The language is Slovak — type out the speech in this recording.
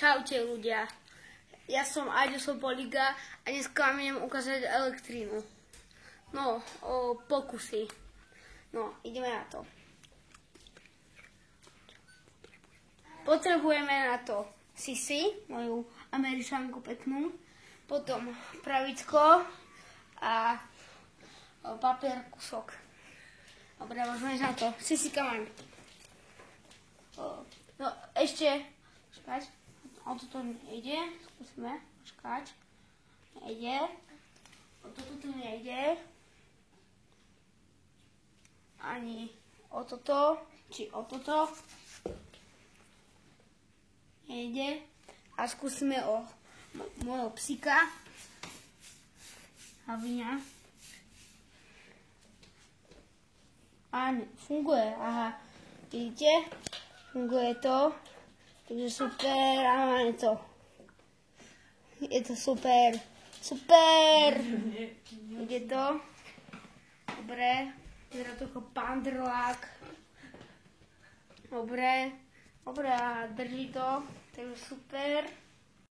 Čaute ľudia, ja som Aďo Poliga a dneska vám idem ukázať elektrínu. No, pokusy. No, ideme na to. Potrebujeme na to Sisi, moju Američanku peknú, potom pravicko a papier kusok. Dobre, môžeme ísť na to. Sisi, come on. No, ešte, počkať, o toto nejde, skúsime, počkať, nejde, o toto tu nejde, ani o toto, či o toto, nejde, a skúsime o môjho psíka, Haviňa. A funguje, aha, vidíte? Funguje to, takže super, a máme to. Je to super, super! Ide to. Dobre, vyzerá to ako pandrlák. Dobre, a drží to, takže super.